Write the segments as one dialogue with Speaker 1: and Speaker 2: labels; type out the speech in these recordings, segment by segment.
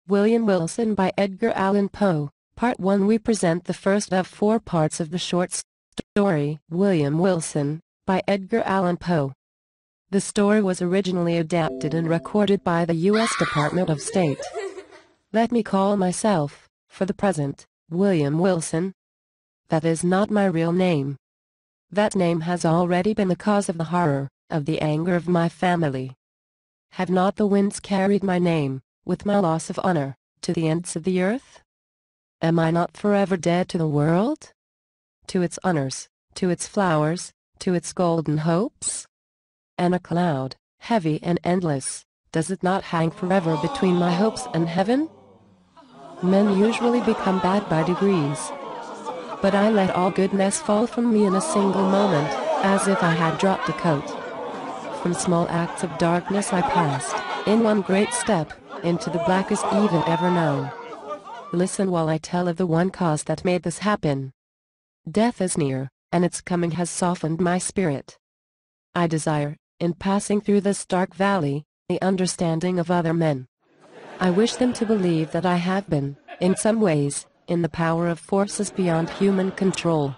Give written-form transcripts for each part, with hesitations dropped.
Speaker 1: William Wilson by Edgar Allan Poe. Part 1. We present the first of 4 parts of the short story, William Wilson, by Edgar Allan Poe. The story was originally adapted and recorded by the U.S. Department of State. Let me call myself, for the present, William Wilson. That is not my real name. That name has already been the cause of the horror, of the anger of my family. Have not the winds carried my name, with my loss of honor, to the ends of the earth? Am I not forever dead to the world? To its honors, to its flowers, to its golden hopes? And a cloud, heavy and endless, does it not hang forever between my hopes and heaven? Men usually become bad by degrees. But I let all goodness fall from me in a single moment, as if I had dropped a coat. From small acts of darkness I passed, in one great step, into the blackest evil ever known. Listen while I tell of the one cause that made this happen. Death is near, and its coming has softened my spirit. I desire, in passing through this dark valley, the understanding of other men. I wish them to believe that I have been, in some ways, in the power of forces beyond human control.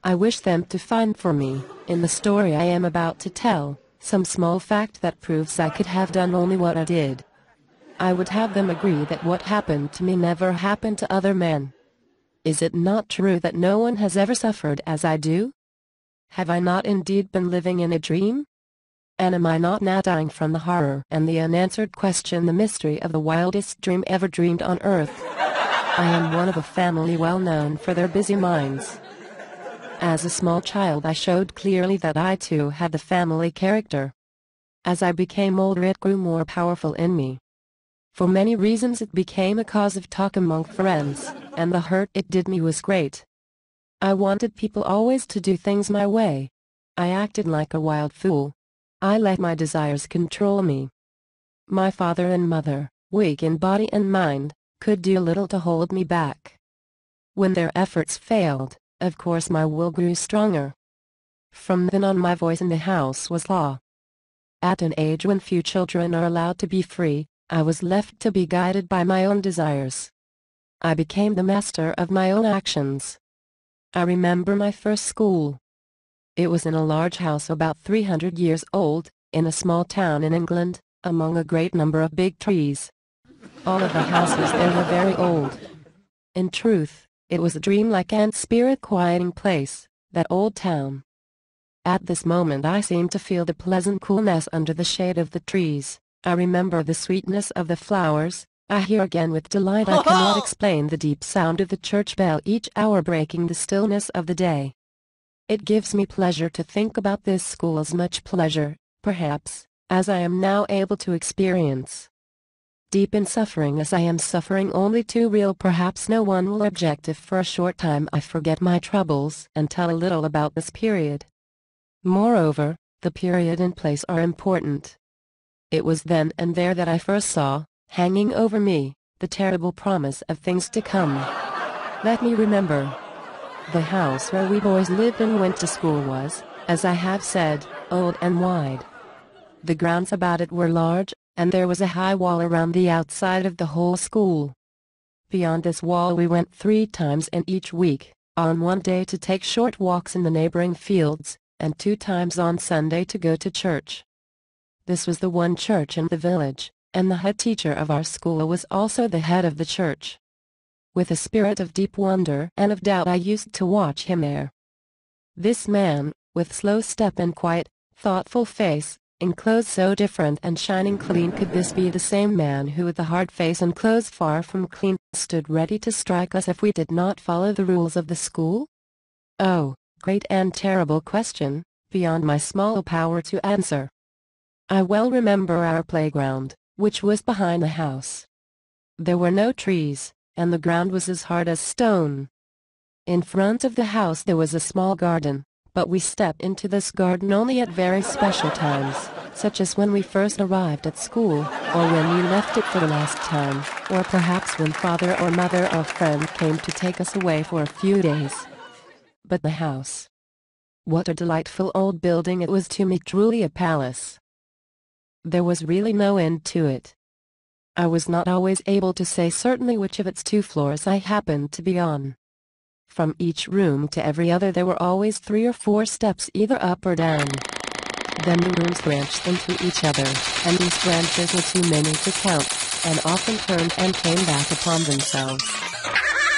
Speaker 1: I wish them to find for me, in the story I am about to tell, some small fact that proves I could have done only what I did. I would have them agree that what happened to me never happened to other men. Is it not true that no one has ever suffered as I do? Have I not indeed been living in a dream? And am I not now dying from the horror and the unanswered question, the mystery of the wildest dream ever dreamed on earth? I am one of a family well known for their busy minds. As a small child I showed clearly that I too had the family character. As I became older it grew more powerful in me. For many reasons it became a cause of talk among friends, and the hurt it did me was great. I wanted people always to do things my way. I acted like a wild fool. I let my desires control me. My father and mother, weak in body and mind, could do little to hold me back. When their efforts failed, of course my will grew stronger. From then on my voice in the house was law. At an age when few children are allowed to be free, I was left to be guided by my own desires. I became the master of my own actions. I remember my first school. It was in a large house about 300 years old, in a small town in England, among a great number of big trees. All of the houses there were very old. In truth, it was a dreamlike and spirit-quieting place, that old town. At this moment I seemed to feel the pleasant coolness under the shade of the trees. I remember the sweetness of the flowers. I hear again with delight I cannot explain the deep sound of the church bell each hour breaking the stillness of the day. It gives me pleasure to think about this school, as much pleasure, perhaps, as I am now able to experience. Deep in suffering as I am suffering, only too real, perhaps no one will object if for a short time I forget my troubles and tell a little about this period. Moreover, the period and place are important. It was then and there that I first saw, hanging over me, the terrible promise of things to come. Let me remember. The house where we boys lived and went to school was, as I have said, old and wide. The grounds about it were large, and there was a high wall around the outside of the whole school. Beyond this wall we went 3 times in each week, on one day to take short walks in the neighboring fields, and 2 times on Sunday to go to church. This was the one church in the village, and the head teacher of our school was also the head of the church. With a spirit of deep wonder and of doubt I used to watch him there. This man, with slow step and quiet, thoughtful face, in clothes so different and shining clean, could this be the same man who with a hard face and clothes far from clean, stood ready to strike us if we did not follow the rules of the school? Oh, great and terrible question, beyond my small power to answer. I well remember our playground, which was behind the house. There were no trees, and the ground was as hard as stone. In front of the house there was a small garden, but we stepped into this garden only at very special times, such as when we first arrived at school, or when we left it for the last time, or perhaps when father or mother or friend came to take us away for a few days. But the house. What a delightful old building it was to me, truly a palace. There was really no end to it. I was not always able to say certainly which of its two floors I happened to be on. From each room to every other there were always 3 or 4 steps either up or down. Then the rooms branched into each other, and these branches were too many to count, and often turned and came back upon themselves.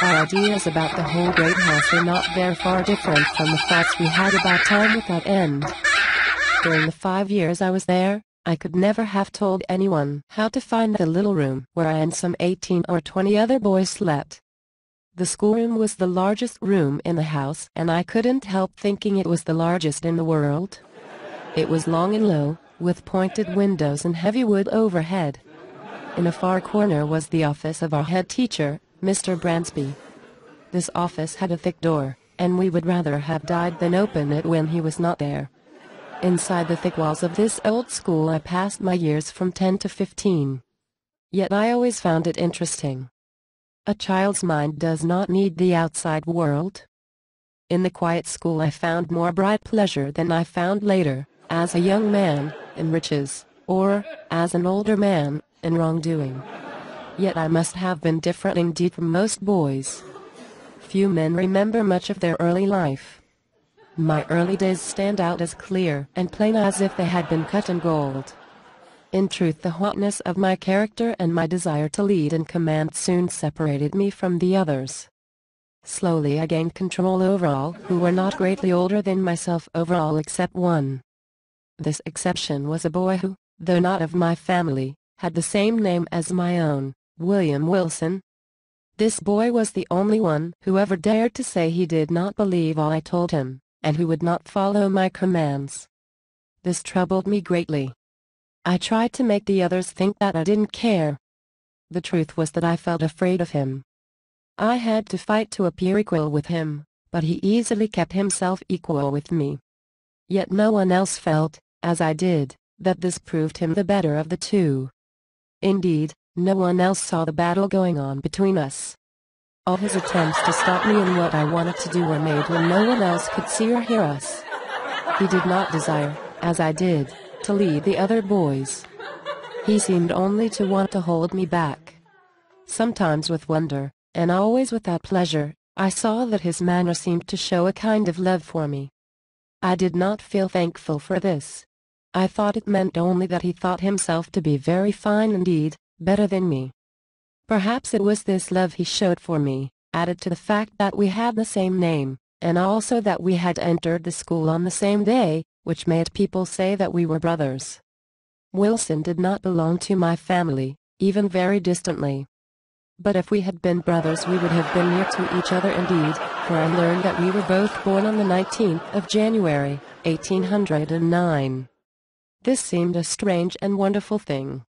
Speaker 1: Our ideas about the whole great house were not very far different from the thoughts we had about time without end. During the 5 years I was there, I could never have told anyone how to find the little room where I and some 18 or 20 other boys slept. The schoolroom was the largest room in the house, and I couldn't help thinking it was the largest in the world. It was long and low, with pointed windows and heavy wood overhead. In a far corner was the office of our head teacher, Mr. Bransby. This office had a thick door, and we would rather have died than open it when he was not there. Inside the thick walls of this old school I passed my years from 10 to 15. Yet I always found it interesting. A child's mind does not need the outside world. In the quiet school I found more bright pleasure than I found later, as a young man, in riches, or, as an older man, in wrongdoing. Yet I must have been different indeed from most boys. Few men remember much of their early life. My early days stand out as clear and plain as if they had been cut in gold. In truth, the hotness of my character and my desire to lead and command soon separated me from the others. Slowly I gained control over all who were not greatly older than myself, over all except one. This exception was a boy who, though not of my family, had the same name as my own, William Wilson. This boy was the only one who ever dared to say he did not believe all I told him, and who would not follow my commands. This troubled me greatly. I tried to make the others think that I didn't care. The truth was that I felt afraid of him. I had to fight to appear equal with him, but he easily kept himself equal with me. Yet no one else felt, as I did, that this proved him the better of the two. Indeed, no one else saw the battle going on between us. All his attempts to stop me in what I wanted to do were made when no one else could see or hear us. He did not desire, as I did, to lead the other boys. He seemed only to want to hold me back. Sometimes with wonder, and always without pleasure, I saw that his manner seemed to show a kind of love for me. I did not feel thankful for this. I thought it meant only that he thought himself to be very fine indeed, better than me. Perhaps it was this love he showed for me, added to the fact that we had the same name, and also that we had entered the school on the same day, which made people say that we were brothers. Wilson did not belong to my family, even very distantly. But if we had been brothers we would have been near to each other indeed, for I learned that we were both born on the 19th of January, 1809. This seemed a strange and wonderful thing.